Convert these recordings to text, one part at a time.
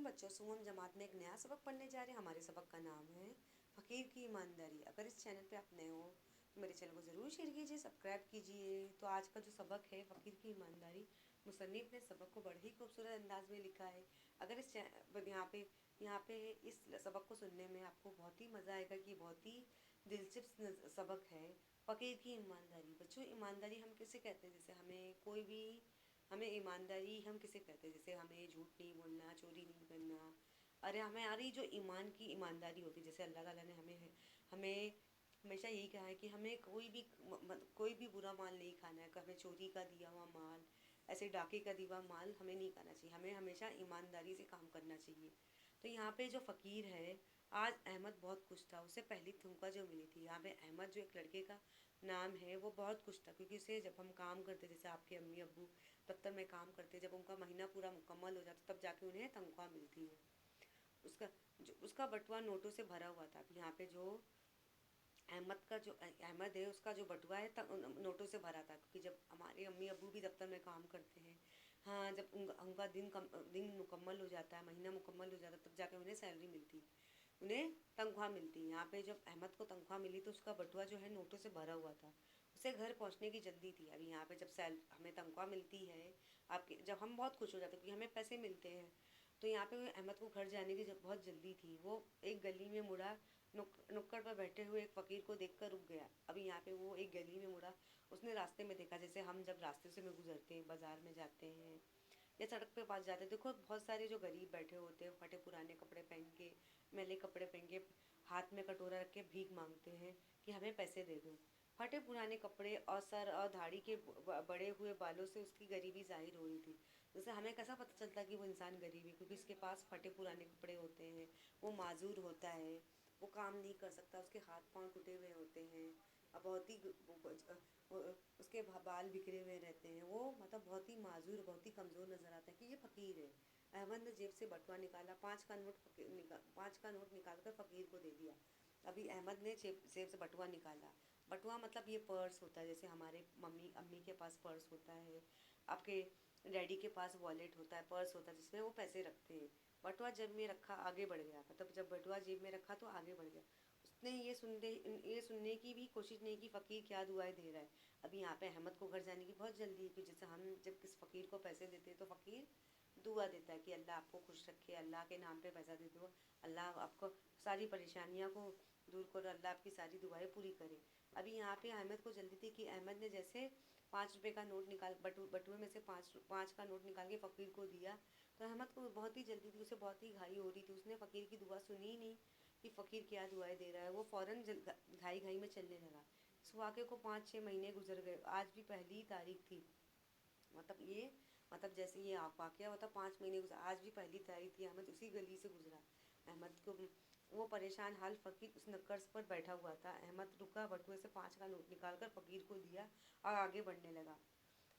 बच्चों, सुमन जमात में एक नया सबक पढ़ने जा रहे हैं। हमारे सबक का नाम है फ़कीर की ईमानदारी। अगर इस चैनल पे आप नए हो तो मेरे चैनल को ज़रूर शेयर कीजिए, सब्सक्राइब कीजिए। तो आज का जो सबक है फ़कीर की ईमानदारी, मुसन्निफ़ ने सबक को बड़े ही खूबसूरत अंदाज में लिखा है। अगर इस यहाँ पे इस सबक को सुनने में आपको बहुत ही मज़ा आएगा कि बहुत ही दिलचस्प सबक है। फ़कीर की ईमानदारी। बच्चों, ईमानदारी हम किसे कहते हैं? जैसे हमें ईमानदारी हम किसे कहते हैं? जैसे हमें झूठ नहीं बोलना, चोरी नहीं करना। अरे हमारी जो ईमान की ईमानदारी होती है, जैसे अल्लाह ताला ने हमें हमेशा यही कहा है कि हमें कोई भी बुरा माल नहीं खाना है। हमें चोरी का दिया हुआ माल, ऐसे डाके का दिया हुआ माल हमें नहीं खाना चाहिए। हमें हमेशा ईमानदारी से काम करना चाहिए। तो यहाँ पे जो फ़कीर है, आज अहमद बहुत खुश था। उसे पहली तनख्वाह जो मिली थी, यहाँ पे अहमद जो एक लड़के का नाम है, वो बहुत खुश था क्योंकि उसे जब हम काम करते, जैसे आपके अम्मी अब्बू दफ्तर में काम करते, जब उनका महीना पूरा मुकम्मल हो जाता तब जाके उन्हें तनख्वाह मिलती है। उसका बटुआ नोटों से भरा हुआ था। अब यहाँ पे जो अहमद है, उसका जो बटुआ है नोटों से भरा था, क्योंकि जब हमारे अम्मी अब्बू भी दफ्तर में काम करते हैं, हाँ, जब उनका दिन मुकम्मल हो जाता है, महीना मुकम्मल हो जाता है, तब जाके उन्हें सैलरी मिलती है, उन्हें तनख्वाह मिलती है। यहाँ पे जब अहमद को तनख्वाह मिली तो उसका बटुआ जो है नोटों से भरा हुआ था। उसे घर पहुँचने की जल्दी थी। अभी यहाँ पे जब हमें तनख्वाह मिलती है, आपके जब हम बहुत खुश हो जाते हैं क्योंकि हमें पैसे मिलते हैं, तो यहाँ पे अहमद को घर जाने की जब बहुत जल्दी थी, वो एक गली में मुड़ा, नुक्कड़ पर बैठे हुए एक फ़कीर को देखकर रुक गया। अभी यहाँ पे वो एक गली में मुड़ा, उसने रास्ते में देखा, जैसे हम जब रास्ते से में गुजरते हैं, बाज़ार में जाते हैं या सड़क पे पास जाते हैं, देखो बहुत सारे जो गरीब बैठे होते हैं, फटे पुराने कपड़े पहन के, मैले कपड़े पहन के, हाथ में कटोरा रख के भीख मांगते हैं कि हमें पैसे दे दो। फटे पुराने कपड़े और सर और दाढ़ी के बड़े हुए बालों से उसकी गरीबी जाहिर हो रही थी। जैसे हमें कैसा पता चलता है कि वो इंसान गरीब है? क्योंकि उसके पास फटे पुराने कपड़े होते हैं, वो माजूर होता है, वो काम नहीं कर सकता, उसके हाथ पांव टूटे हुए होते हैं, और बहुत ही उसके बाल बिखरे हुए रहते हैं, वो मतलब बहुत ही माजूर, बहुत ही कमज़ोर नज़र आता है कि ये फ़कीर है। अहमद ने जेब से बटुआ निकाला, 5 का नोट निकाल कर फ़कीर को दे दिया। अभी अहमद ने जेब से बटुआ निकाला। बटुआ मतलब ये पर्स होता है, जैसे हमारे मम्मी अम्मी के पास पर्स होता है, आपके डैडी के पास वॉलेट होता है, पर्स होता है जिसमें वो पैसे रखते हैं। बटुआ जेब में रखा, आगे बढ़ गया। मतलब जब बटुआ जेब में रखा तो आगे बढ़ गया। उसने ये सुनने की भी कोशिश नहीं की फ़कीर क्या दुआएं दे रहा है। अभी यहाँ पे अहमद को घर जाने की बहुत जल्दी है, क्योंकि जैसे हम जब किस फ़कीर को पैसे देते हैं तो फ़कीर दुआ देता है कि अल्लाह आपको खुश रखे, अल्लाह के नाम पे पैसा दे दो, अल्लाह आपको सारी परेशानियाँ को दूर करो, अल्लाह आपकी सारी दुआएं पूरी करे। अभी यहाँ पे अहमद को जल्दी थी कि अहमद ने जैसे 5 रुपये का नोट बटुए में से पाँच का नोट निकाल के फ़कीर को दिया, तो अहमद को बहुत ही जल्दी थी, उसे बहुत ही घाई हो रही थी। उसने फ़कीर की दुआ सुनी ही नहीं कि फ़कीर क्या दुआएं दे रहा है। वो फ़ौरन घाई घाई में चलने लगा। इस वाक़े को 5-6 महीने गुजर गए। आज भी पहली तारीख थी, मतलब ये मतलब जैसे ये आप वाक़या होता, 5 महीने गुजर, आज भी पहली तारीख थी, अहमद उसी गली से गुजरा। अहमद को वो परेशान हाल फ़कीर उस नुक्कड़ पर बैठा हुआ था। अहमद रुका, बटुए से 5 का नोट निकाल कर फ़कीर को दिया और आगे बढ़ने लगा।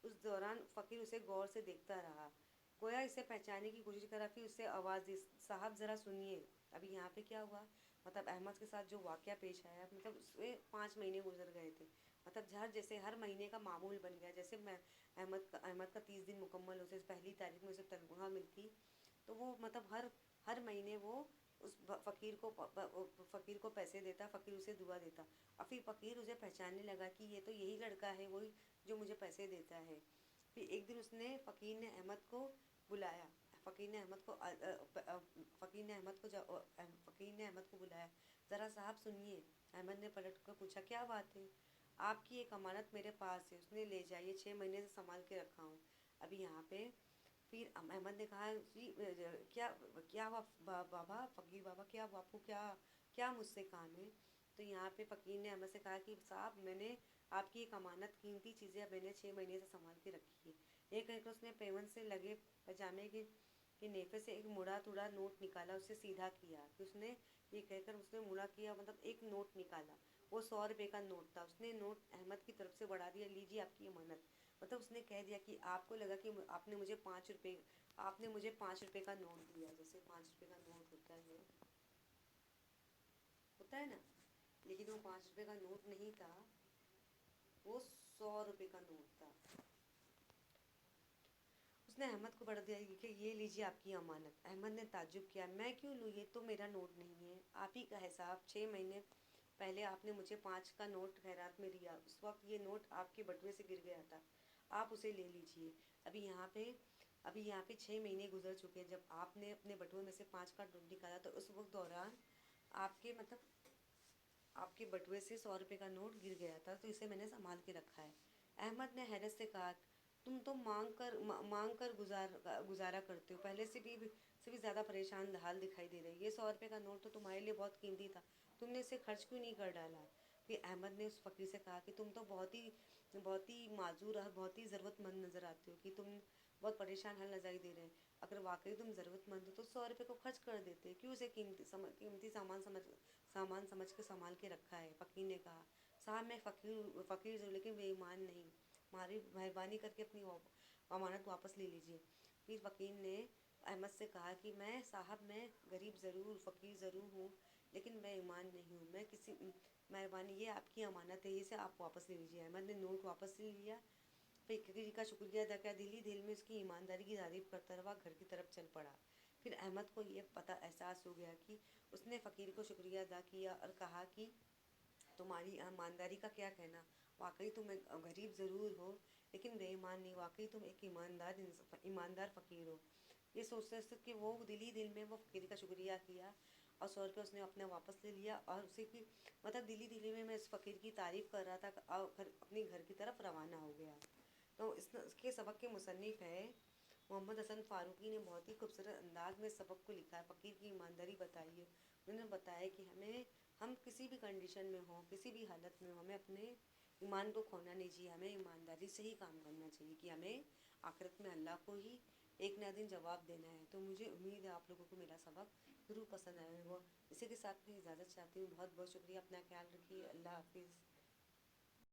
उस दौरान फ़कीर उसे गौर से देखता रहा, गोया इसे पहचानने की कोशिश करा। फिर उसे आवाज़ दी, साहब ज़रा सुनिए। अभी यहाँ पे क्या हुआ, मतलब अहमद के साथ जो वाक़या पेश आया, मतलब उसमें 5 महीने गुजर गए थे। मतलब जैसे हर महीने का मामूल बन गया। जैसे मैं अहमद का 30 दिन मुकम्मल होते, पहली तारीख में उसे तनख्वाह मिलती, तो वो मतलब हर महीने वो उस फ़कीर को पैसे देता, फ़कीर उसे दुआ देता, और फिर फ़कीर उसे पहचानने लगा कि ये तो यही लड़का है, वही जो मुझे पैसे देता है। फिर एक दिन फ़कीर ने अहमद को बुलाया। फ़कीर ने अहमद को बुलाया, ज़रा साहब सुनिए। अहमद ने पलट कर पूछा, क्या बात है? आपकी एक अमानत मेरे पास है, उसने ले जाइए, 6 महीने से संभाल के रखा हूँ। अभी यहाँ पे फिर अहमद ने कहा, जी क्या क्या हुआ बाबा, फ़कीर बाबा, क्या हुआ आपको, क्या क्या मुझसे काम है? तो यहाँ पे फ़कीर ने अहमद से कहा कि साहब, मैंने आपकी एक अमानत, कीमती चीज़ें मैंने 6 महीने से संभाल के रखी है। ये कहकर उसने पेवन से लगे पजामे के नेफे से एक मुड़ा तुड़ा नोट निकाला, उसे सीधा किया। फिर उसने मुड़ा किया, मतलब एक नोट निकाला, वो 100 रुपये का नोट था। उसने नोट अहमद की तरफ से बढ़ा दिया, लीजिए आपकी अमानत। मतलब उसने कह दिया कि आपको लगा कि आपने मुझे 5 रुपये का नोट दिया, जैसे 5 रुपये का नोट होता है ना, लेकिन वो 5 रुपये का नोट नहीं था, वो 100 रुपये का नोट था। उसने अहमद को बढ़ा दिया कि ये लीजिए आपकी अमानत। अहमद ने ताज्जुब किया, मैं क्यों लूँ, ये तो मेरा नोट नहीं है, आप ही का है साहब। 6 महीने पहले आपने मुझे 5 का नोट खैरात में दिया, उस वक्त ये नोट आपके बटुए से गिर गया था, आप उसे ले लीजिए। अभी यहाँ पे अभी यहाँ पे 6 महीने गुजर चुके हैं, जब आपने अपने बटुए में से 5 का नोट निकाला तो उस वक्त दौरान आपके मतलब आपके बटुए से 100 रुपये का नोट गिर गया था, तो इसे मैंने संभाल के रखा है। अहमद ने हैरत से कहा, तुम तो मांग कर गुजारा करते हो, पहले से भी ज़्यादा परेशान हाल दिखाई दे रही है। ये 100 रुपये का नोट तो तुम्हारे लिए बहुत कीमती था, तुमने इसे खर्च क्यों नहीं कर डाला। फिर अहमद ने उस फ़कीर से कहा कि तुम तो बहुत ही माजूर और बहुत ही ज़रूरतमंद नज़र आते हो, कि तुम बहुत परेशान हाल नजर दे रहे हैं। अगर वाकई तुम ज़रूरतमंद हो तो 100 रुपये को खर्च कर देते, क्यों उसे कीमती सामान समझ के संभाल के रखा है। फ़कीर ने कहा, साहब मैं फ़कीर ज़रूर लेकिन बेईमान नहीं, हमारी मेहरबानी करके अपनी अमानत वापस ले लीजिए। फिर फ़कीर ने अहमद से कहा कि मैं गरीब ज़रूर, फ़कीर ज़रूर हूँ, लेकिन मैं ईमान नहीं हूँ। मैं किसी मेहरबानी, ये आपकी अमानत है, इसे आप वापस ले लीजिए। अहमद ने नोट वापस ले लिया, फिर फ़कीर का शुक्रिया अदा किया, दिल ही दिल में उसकी ईमानदारी की तारीफ़ करता रहा, घर की तरफ चल पड़ा। फिर अहमद को ये एहसास हो गया कि उसने फ़कीर को शुक्रिया अदा किया और कहा कि तुम्हारी ईमानदारी का क्या कहना, वाकई तुम एक गरीब ज़रूर हो लेकिन बेईमान नहीं, वाकई तुम एक ईमानदार फ़कीर हो। ये सोचते सोचते कि वो दिल ही दिल में वो फ़कीर का शुक्रिया किया, और 100 रुपये उसने अपने वापस ले लिया, और उसे की दिल ही दिल में मैं इस फ़कीर की तारीफ़ कर रहा था और अपने घर की तरफ रवाना हो गया। तो इसके सबक के मुसन्निफ़ है मोहम्मद हसन फ़ारूकी ने बहुत ही खूबसूरत अंदाज में सबक को लिखा है, फ़कीर की ईमानदारी बताई है। उन्होंने बताया कि हम किसी भी कंडीशन में हों, किसी भी हालत में हों, हमें अपने ईमान को खोना नहीं चाहिए, हमें ईमानदारी से ही काम करना चाहिए, कि हमें आखिरत में अल्लाह को ही एक ना दिन जवाब देना है। तो मुझे उम्मीद है आप लोगों को मेरा सबक ज़रूर पसंद आया होगा। इसी के साथ मैं इजाज़त चाहती हूँ। बहुत बहुत शुक्रिया, अपना ख्याल रखिए, अल्लाह हाफिज़।